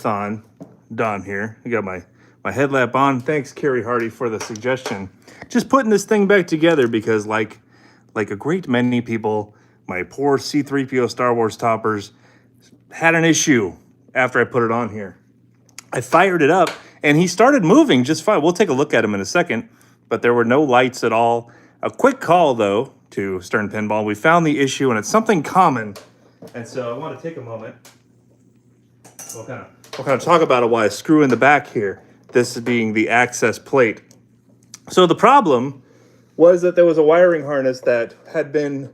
marathon done here. I got my headlamp on. Thanks, Carrie Hardy, for the suggestion. Just putting this thing back together because like a great many people, my poor C-3PO Star Wars toppers had an issue after I put it on here. I fired it up and he started moving just fine. We'll take a look at him in a second, but there were no lights at all. A quick call though to Stern Pinball. We found the issue and it's something common. And so I want to take a moment. We'll kind of talk about it while I screw in the back here. This being the access plate. So the problem was that there was a wiring harness that had been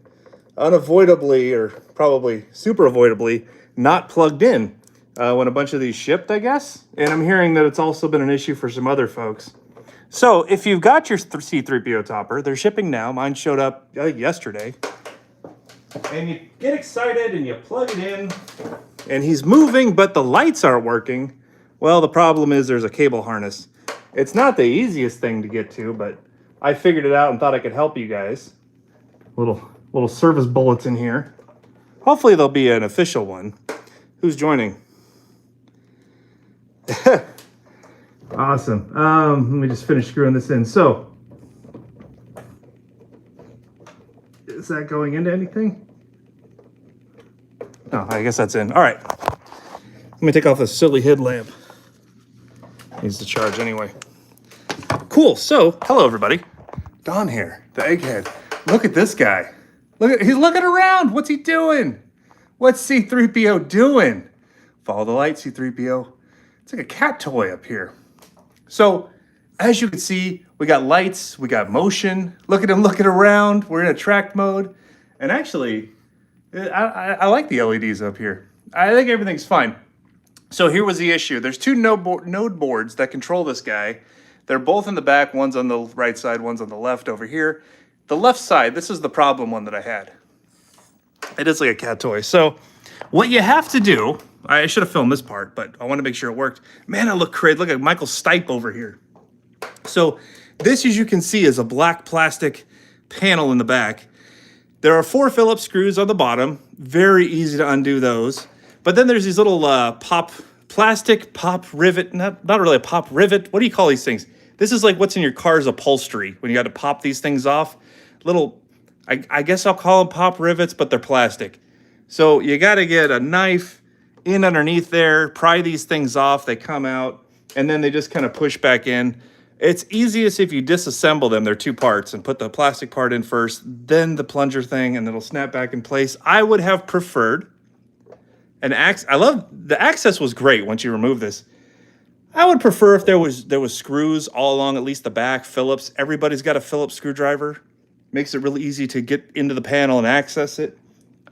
unavoidably, or probably super avoidably, not plugged in when a bunch of these shipped, I guess. And I'm hearing that it's also been an issue for some other folks. So if you've got your C-3PO topper, they're shipping now. Mine showed up yesterday. And you get excited and you plug it in and he's moving, but the lights aren't working. Well, the problem is there's a cable harness. It's not the easiest thing to get to, but I figured it out and thought I could help you guys. Little service bulletin here. Hopefully there'll be an official one. Who's joining? Awesome. Let me just finish screwing this in. So, is that going into anything? Oh, I guess that's in. All right. Let me take off this silly headlamp. Needs to charge anyway. Cool. So, hello everybody. Don here, the egghead. Look at this guy. He's looking around. What's he doing? What's C-3PO doing? Follow the light, C-3PO. It's like a cat toy up here. So, as you can see, we got lights, we got motion. Look at him looking around. We're in attract mode. And actually, I like the LEDs up here. I think everything's fine. So here was the issue. There's two node boards that control this guy. They're both in the back. One's on the right side, one's on the left over here. The left side, this is the problem one that I had. It is like a cat toy. So what you have to do, I should have filmed this part, but I want to make sure it worked. Man, I look crazy. Look at Michael Stipe over here. So this, as you can see, is a black plastic panel in the back. There are 4 Phillips screws on the bottom. Very easy to undo those. But then there's these little plastic pop rivet, not really a pop rivet. What do you call these things? This is like what's in your car's upholstery when you got to pop these things off. Little, I guess I'll call them pop rivets, but they're plastic. So you got to get a knife in underneath there, pry these things off. They come out and then they just kind of push back in. It's easiest if you disassemble them. They're 2 parts and put the plastic part in first, then the plunger thing, and it'll snap back in place. I would have preferred an I love the access was great once you remove this. I would prefer if there was screws all along at least the back. Phillips. Everybody's got a Phillips screwdriver. Makes it really easy to get into the panel and access it.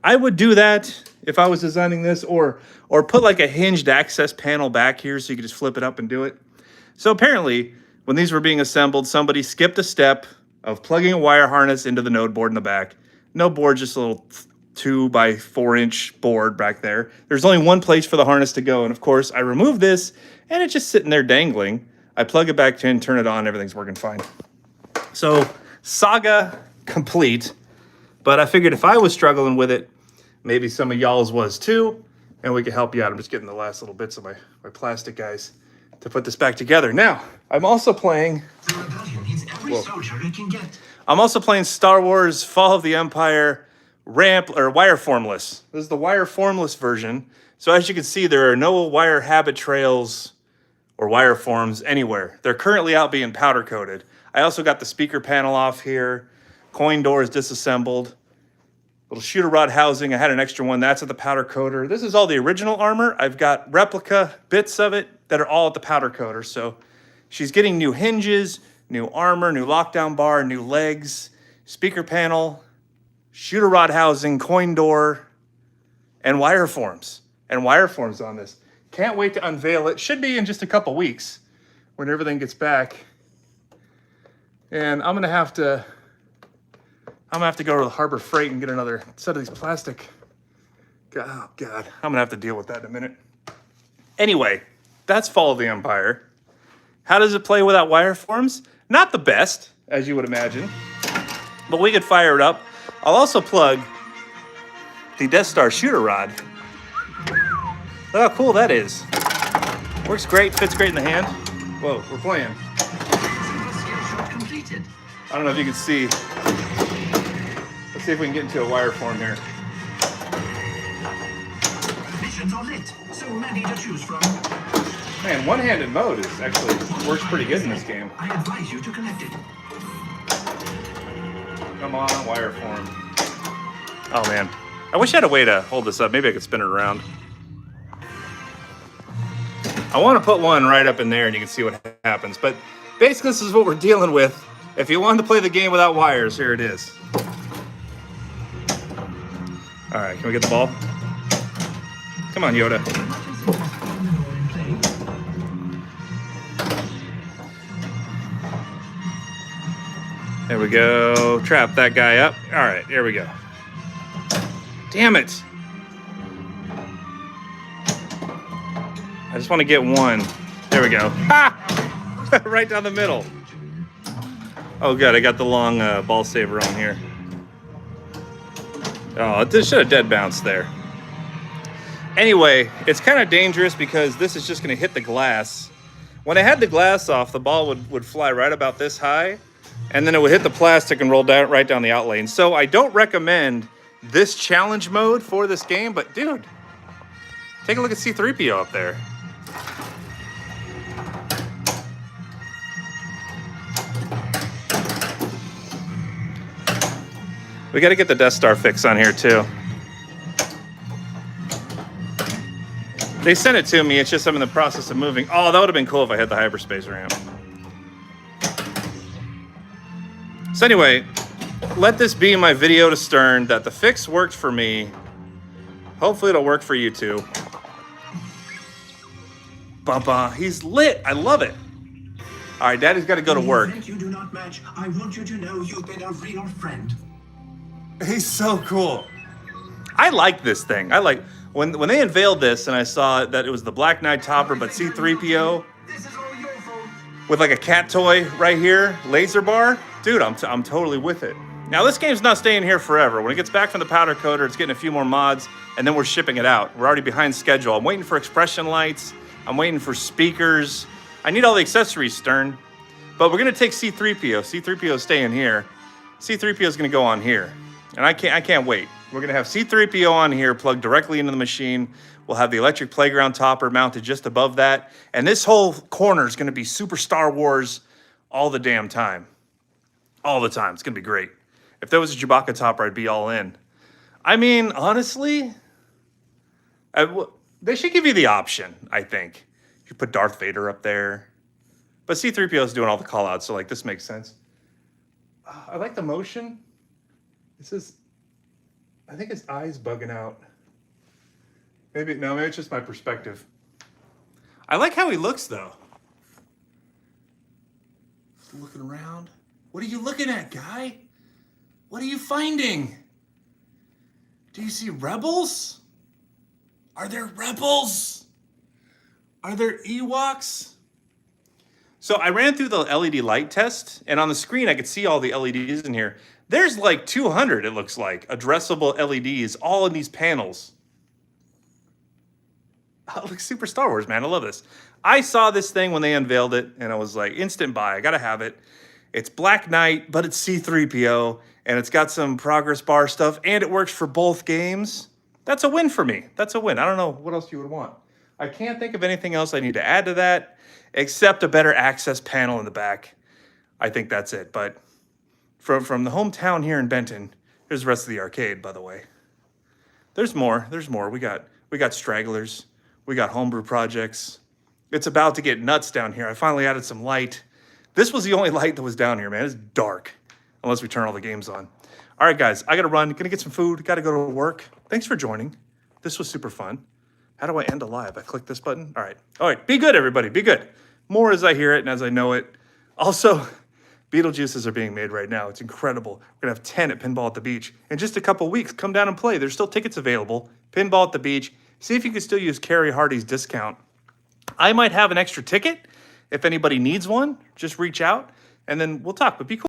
I would do that if I was designing this, or put like a hinged access panel back here so you could just flip it up and do it. So apparently, when these were being assembled, somebody skipped a step of plugging a wire harness into the node board in the back. No board, just a little 2 by 4 inch board back there. There's only one place for the harness to go. And of course, I removed this and it's just sitting there dangling. I plug it back in, turn it on, everything's working fine. So saga complete, but I figured if I was struggling with it, maybe some of y'all's was too, and we could help you out. I'm just getting the last little bits of my plastic guys to put this back together. Now, I'm also playing... The rebellion needs every soldier it can get. I'm also playing Star Wars Fall of the Empire ramp or wire formless. This is the wire formless version. So as you can see, there are no wire habit trails or wire forms anywhere. They're currently out being powder coated. I also got the speaker panel off here. Coin door is disassembled. Little shooter rod housing. I had an extra one. That's at the powder coater. This is all the original armor. I've got replica bits of it that are all at the powder coater. So she's getting new hinges, new armor, new lockdown bar, new legs, speaker panel, shooter rod housing, coin door, and wire forms. And wire forms on this. Can't wait to unveil it. Should be in just a couple weeks when everything gets back. And I'm gonna have to go to the Harbor Freight and get another set of these plastic. Oh God, I'm gonna have to deal with that in a minute. Anyway, that's Fall of the Empire. How does it play without wire forms? Not the best, as you would imagine, but we could fire it up. I'll also plug the Death Star shooter rod. Look how cool that is. Works great, fits great in the hand. Whoa, we're playing. I don't know if you can see. Let's see if we can get into a wire form here. Missions are lit, so many to choose from. Man, one-handed mode is actually works pretty good in this game. I advise you to connect it. Come on, wire form. Oh man, I wish I had a way to hold this up. Maybe I could spin it around. I want to put one right up in there and you can see what happens. But basically this is what we're dealing with. If you wanted to play the game without wires, here it is. All right, can we get the ball? Come on, Yoda. There we go. Trap that guy up. All right, here we go. Damn it. I just want to get one. There we go. Ha! Right down the middle. Oh, good. I got the long ball saver on here. Oh, it should have dead bounced there. Anyway, it's kind of dangerous because this is just going to hit the glass. When I had the glass off, the ball would fly right about this high, and then it would hit the plastic and roll down right down the out lane. So I don't recommend this challenge mode for this game, but dude, take a look at C-3PO up there. We got to get the Death Star fix on here too. They sent it to me, it's just I'm in the process of moving. Oh, that would have been cool if I had the hyperspace ramp. So anyway, let this be my video to Stern that the fix worked for me. Hopefully it'll work for you too. Bumpa, he's lit, I love it. All right, Daddy's got to go to work. You do not match. I want you to know you've been a real friend. He's so cool. I like this thing. I like when they unveiled this and I saw that it was the Black Knight topper, but C-3PO with like a cat toy right here, laser bar. Dude, I'm totally with it. Now this game's not staying here forever. When it gets back from the powder coater, it's getting a few more mods, and then we're shipping it out. We're already behind schedule. I'm waiting for expression lights. I'm waiting for speakers. I need all the accessories, Stern. But we're gonna take C-3PO. C-3PO is staying here. C-3PO is gonna go on here. And I can't wait. We're gonna have C-3PO on here plugged directly into the machine. We'll have the electric playground topper mounted just above that. And this whole corner is gonna be super Star Wars all the damn time. All the time, it's gonna be great. If there was a Chewbacca topper, I'd be all in. I mean, honestly, they should give you the option, I think. You put Darth Vader up there. But C-3PO is doing all the call outs, so like this makes sense. I like the motion. This is, I think his eye's bugging out. Maybe it's just my perspective. I like how he looks though. Looking around. What are you looking at, guy? What are you finding? Do you see rebels? Are there rebels? Are there Ewoks? So I ran through the LED light test, and on the screen I could see all the LEDs in here. There's like 200, it looks like, addressable LEDs all in these panels. Oh, it looks super Star Wars, man. I love this. I saw this thing when they unveiled it, and I was like, instant buy. I gotta have it. It's Black Knight, but it's C-3PO, and it's got some progress bar stuff, and it works for both games. That's a win for me. That's a win. I don't know what else you would want. I can't think of anything else I need to add to that, except a better access panel in the back. I think that's it, but from the hometown here in Benton, there's the rest of the arcade, by the way. There's more. We got stragglers. We got homebrew projects. It's about to get nuts down here. I finally added some light. This was the only light that was down here, man. It's dark, unless we turn all the games on. All right, guys, I gotta run. Gonna get some food. Gotta go to work. Thanks for joining. This was super fun. How do I end a live? I click this button. All right. Be good, everybody. Be good. More as I hear it and as I know it. Also, Beetlejuices are being made right now. It's incredible. We're gonna have 10 at Pinball at the Beach in just a couple weeks. Come down and play. There's still tickets available. Pinball at the Beach. See if you can still use Carrie Hardy's discount. I might have an extra ticket. If anybody needs one, just reach out and then we'll talk. But be cool.